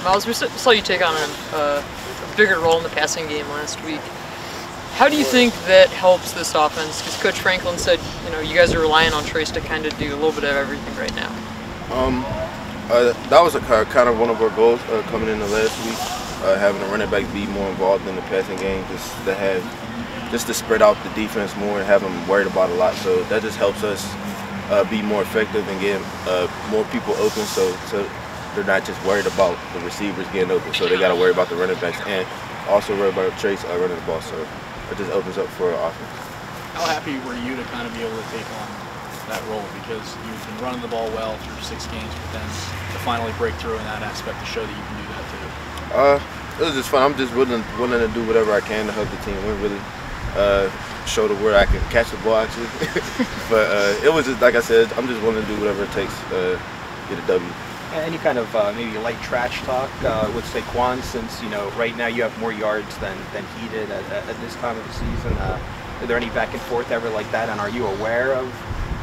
Miles, we saw you take on a bigger role in the passing game last week. How do you think that helps this offense? Because Coach Franklin said, you guys are relying on Trace to kind of do a little bit of everything right now. That was kind of one of our goals coming into last week, having the running back be more involved in the passing game, just to spread out the defense more and have them worried about a lot. So that just helps us be more effective and get more people open. So they're not just worried about the receivers getting open. So they got to worry about the running backs and also worry about Trace running the ball. So it just opens up for our offense. How happy were you to kind of be able to take on that role, because you've been running the ball well through 6 games, but then to finally break through in that aspect to show that you can do that too? It was just fun. I'm just willing to do whatever I can to help the team win, really. Show the where I can catch the ball, actually. But it was just, like I said, I'm just willing to do whatever it takes to get a W. Any kind of maybe light trash talk with Saquon, since right now you have more yards than he did at this time of the season? Are there any back and forth ever like that, and are you aware of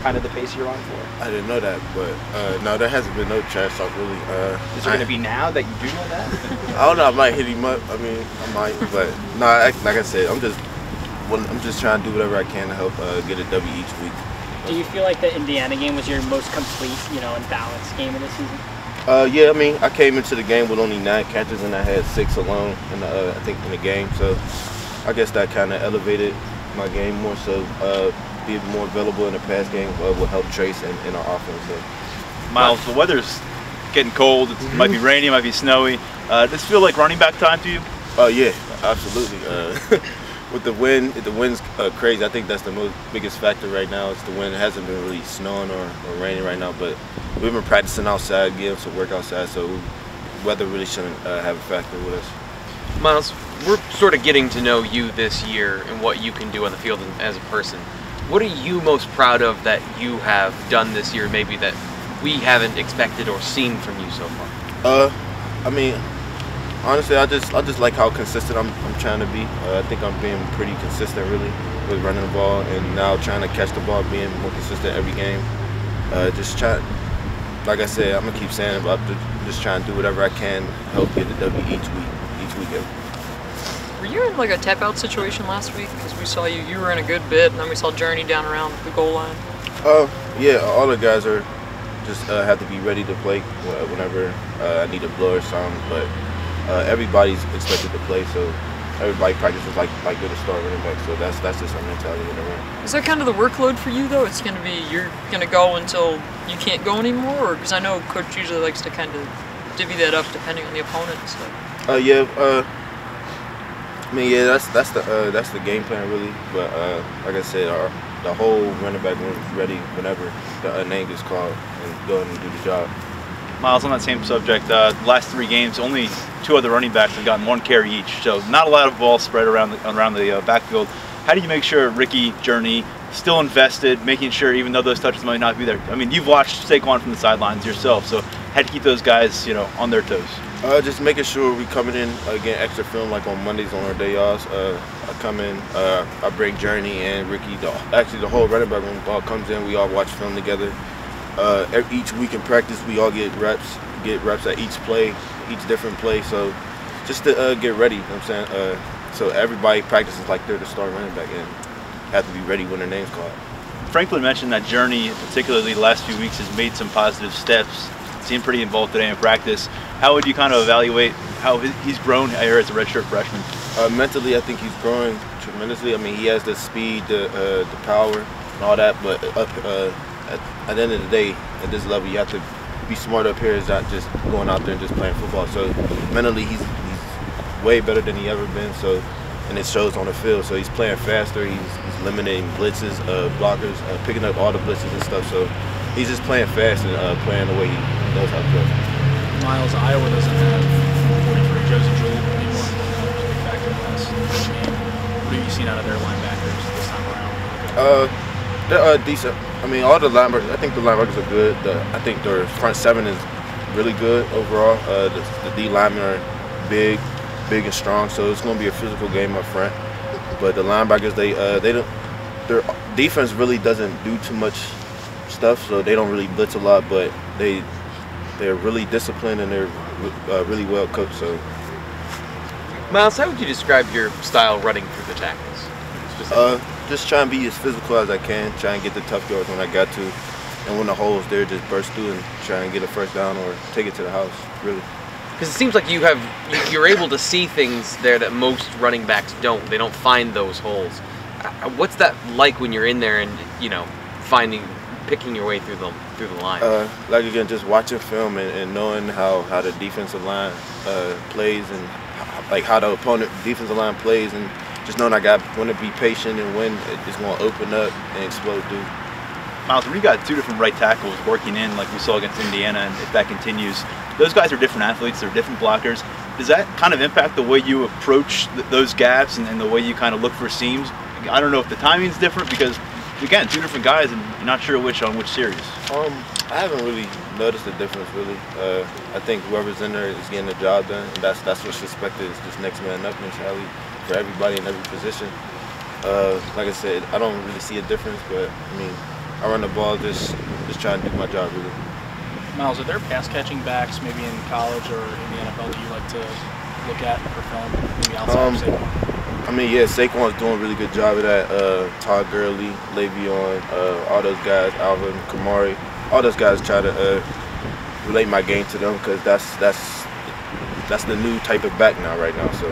kind of the pace you're on for? I didn't know that, but no, there hasn't been no trash talk really. Is there going to be now that you do know that? I don't know. I might hit him up. I mean, I might, but no. Like I said, I'm just trying to do whatever I can to help get a W each week. Do you feel like the Indiana game was your most complete, and balanced game of the season? Yeah, I mean, I came into the game with only 9 catches and I had 6 alone in the, I think in the game. So I guess that kind of elevated my game more. So being more available in the pass game will help Trace in our offense. So. Miles, the weather's getting cold. It might be rainy, it might be snowy. Does this feel like running back time to you? Yeah, absolutely. With the wind's crazy. I think that's the biggest factor right now. It's the wind. It hasn't been really snowing or raining right now, but we've been practicing outside, getting some work outside, so weather really shouldn't have a factor with us. Miles, we're sort of getting to know you this year and what you can do on the field as a person. What are you most proud of that you have done this year, maybe that we haven't expected or seen from you so far? I mean, honestly, I just like how consistent I'm trying to be. I think I'm being pretty consistent, really, with running the ball, and now trying to catch the ball, being more consistent every game. Like I said, I'm gonna keep saying it, but I'm just trying to do whatever I can to help get the W each weekend. Were you in like a tap out situation last week? Because we saw you were in a good bit, and then we saw Journey down around the goal line. Yeah, all the guys are just have to be ready to play whenever I need a blow or something, but everybody's expected to play, so everybody practices like they're the star running back. So that's just our mentality in the ring. Is that kind of the workload for you though? It's going to be you're going to go until you can't go anymore, or because I know Coach usually likes to kind of divvy that up depending on the opponent and stuff. Yeah. I mean, yeah, that's the game plan really. But like I said, the whole running back room is ready whenever the name gets called and go and do the job. Miles, on that same subject, last 3 games, only 2 other running backs have gotten 1 carry each, so not a lot of balls spread around the backfield. How do you make sure Ricky, Journey, still invested, making sure even though those touches might not be there? I mean, you've watched Saquon from the sidelines yourself, so how do you keep those guys, on their toes? Just making sure we coming in, getting extra film like on Mondays on our day offs. I come in, I bring Journey and Ricky, actually the whole running back room all comes in, we all watch film together. Each week in practice, we all get reps at each play, each different play. So just to get ready, you know what I'm saying? So everybody practices like they're the star running back and have to be ready when their name's called. Franklin mentioned that Journey, particularly the last few weeks, has made some positive steps. Seemed pretty involved today in practice. How would you kind of evaluate how he's grown here as a redshirt freshman? Mentally, I think he's growing tremendously. I mean, he has the speed, the power, and all that, but at the end of the day, at this level, you have to be smart up here. It's not just going out there and just playing football. So mentally, he's way better than he ever been. So, and it shows on the field. So he's playing faster. He's eliminating blitzes, blockers, picking up all the blitzes and stuff. So he's just playing fast and playing the way he knows how to play. Miles, Iowa doesn't have 43 Josie Jewell anymore. Big factor in this game. What have you seen out of their linebackers this time around? They're decent. I mean, all the linebackers, I think the linebackers are good. I think their front 7 is really good overall. The D linemen are big and strong, so it's going to be a physical game up front. But the linebackers, their defense really doesn't do too much stuff, so they don't really blitz a lot, but they're really disciplined and they're really well coached. So Miles, how would you describe your style running through the tackles? just try and be as physical as I can. Try and get the tough yards when I got to, and when the hole's there, just burst through and try and get a first down or take it to the house. Really. Because it seems like you're able to see things there that most running backs don't. They don't find those holes. What's that like when you're in there and picking your way through the line? Like again, just watching film and knowing how the defensive line plays and like how the opponent defensive line plays, and just knowing I want to be patient and when it's going to open up and explode through. Miles, when you got two different right tackles working in like we saw against Indiana, and if that continues, those guys are different athletes, they're different blockers. Does that kind of impact the way you approach those gaps and the way you kind of look for seams? I don't know if the timing's different because, again, two different guys and you're not sure which series. I haven't really noticed the difference, really. I think whoever's in there is getting the job done, and that's what's expected, is just next man up mentality for everybody in every position. Like I said, I don't really see a difference, but I mean, I run the ball, just trying to do my job, really. Miles, are there pass catching backs maybe in college or in the NFL that you like to look at for film, maybe outside of Saquon? I mean, yeah, Saquon's doing a really good job of that. Todd Gurley, Le'Veon, all those guys, Alvin Kamari, all those guys try to relate my game to them because that's the new type of back now right now. So